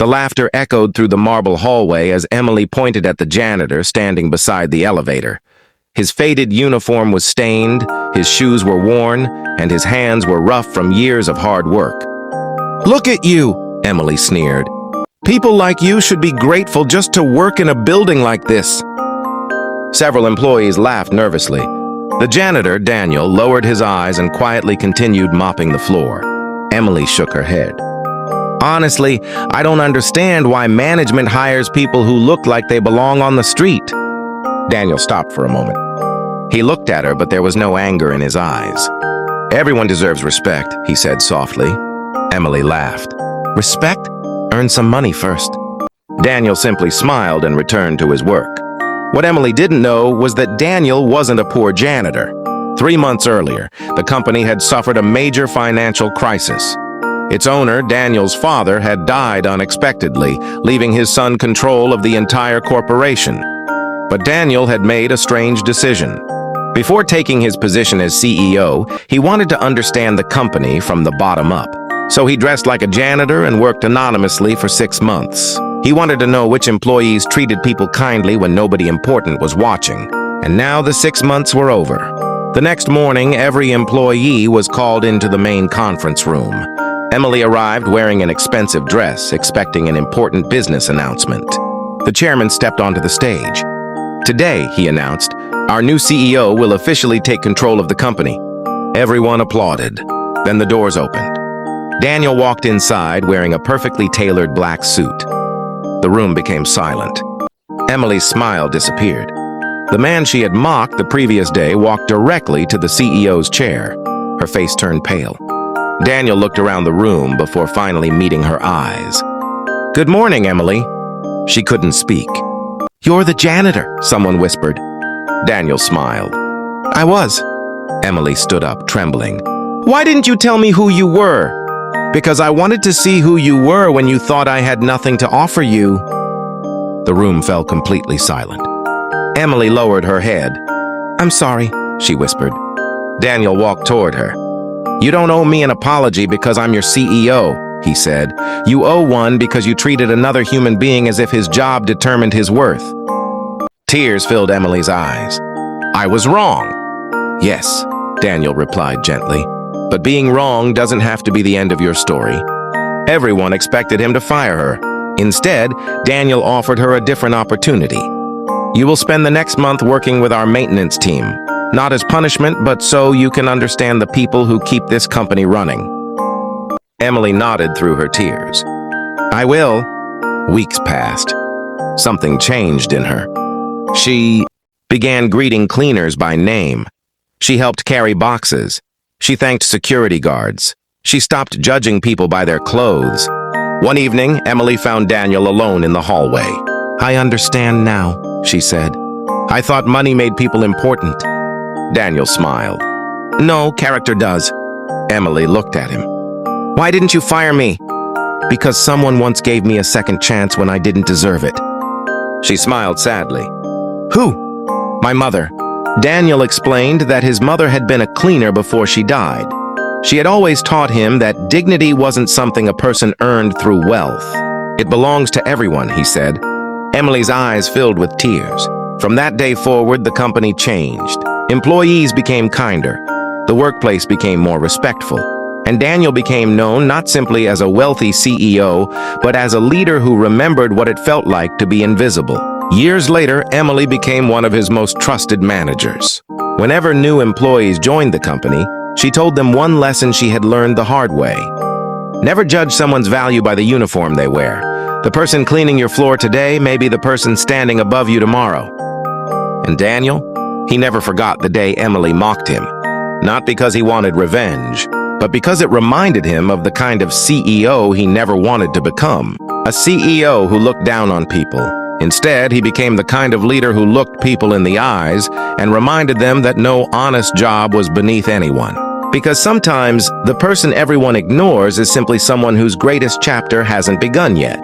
The laughter echoed through the marble hallway as Emily pointed at the janitor standing beside the elevator. His faded uniform was stained, his shoes were worn, and his hands were rough from years of hard work. "Look at you," Emily sneered. "People like you should be grateful just to work in a building like this." Several employees laughed nervously. The janitor, Daniel, lowered his eyes and quietly continued mopping the floor. Emily shook her head. "Honestly, I don't understand why management hires people who look like they belong on the street." Daniel stopped for a moment. He looked at her, but there was no anger in his eyes. "Everyone deserves respect," he said softly. Emily laughed. "Respect? Earn some money first." Daniel simply smiled and returned to his work. What Emily didn't know was that Daniel wasn't a poor janitor. 3 months earlier, the company had suffered a major financial crisis. Its owner, Daniel's father, had died unexpectedly, leaving his son control of the entire corporation. But Daniel had made a strange decision. Before taking his position as CEO, he wanted to understand the company from the bottom up. So he dressed like a janitor and worked anonymously for 6 months. He wanted to know which employees treated people kindly when nobody important was watching. And now the 6 months were over. The next morning, every employee was called into the main conference room. Emily arrived wearing an expensive dress, expecting an important business announcement. The chairman stepped onto the stage. "Today," he announced, "our new CEO will officially take control of the company." Everyone applauded. Then the doors opened. Daniel walked inside wearing a perfectly tailored black suit. The room became silent. Emily's smile disappeared. The man she had mocked the previous day walked directly to the CEO's chair. Her face turned pale. Daniel looked around the room before finally meeting her eyes. "Good morning, Emily." She couldn't speak. "You're the janitor," someone whispered. Daniel smiled. "I was." Emily stood up, trembling. "Why didn't you tell me who you were?" "Because I wanted to see who you were when you thought I had nothing to offer you." The room fell completely silent. Emily lowered her head. "I'm sorry," she whispered. Daniel walked toward her. "You don't owe me an apology because I'm your CEO," he said. "You owe one because you treated another human being as if his job determined his worth." Tears filled Emily's eyes. "I was wrong." "Yes," Daniel replied gently. "But being wrong doesn't have to be the end of your story." Everyone expected him to fire her. Instead, Daniel offered her a different opportunity. "You will spend the next month working with our maintenance team. Not as punishment, but so you can understand the people who keep this company running." Emily nodded through her tears. "I will." Weeks passed. Something changed in her. She began greeting cleaners by name. She helped carry boxes. She thanked security guards. She stopped judging people by their clothes. One evening, Emily found Daniel alone in the hallway. "I understand now," she said. "I thought money made people important." Daniel smiled. "No, character does." Emily looked at him. "Why didn't you fire me?" "Because someone once gave me a second chance when I didn't deserve it." She smiled sadly. "Who?" "My mother." Daniel explained that his mother had been a cleaner before she died. She had always taught him that dignity wasn't something a person earned through wealth. "It belongs to everyone," he said. Emily's eyes filled with tears. From that day forward, the company changed. Employees became kinder. The workplace became more respectful. And Daniel became known not simply as a wealthy CEO, but as a leader who remembered what it felt like to be invisible. Years later, Emily became one of his most trusted managers. Whenever new employees joined the company, she told them one lesson she had learned the hard way. Never judge someone's value by the uniform they wear. The person cleaning your floor today may be the person standing above you tomorrow. And Daniel? He never forgot the day Emily mocked him. Not because he wanted revenge, but because it reminded him of the kind of CEO he never wanted to become. A CEO who looked down on people. Instead, he became the kind of leader who looked people in the eyes and reminded them that no honest job was beneath anyone. Because sometimes, the person everyone ignores is simply someone whose greatest chapter hasn't begun yet.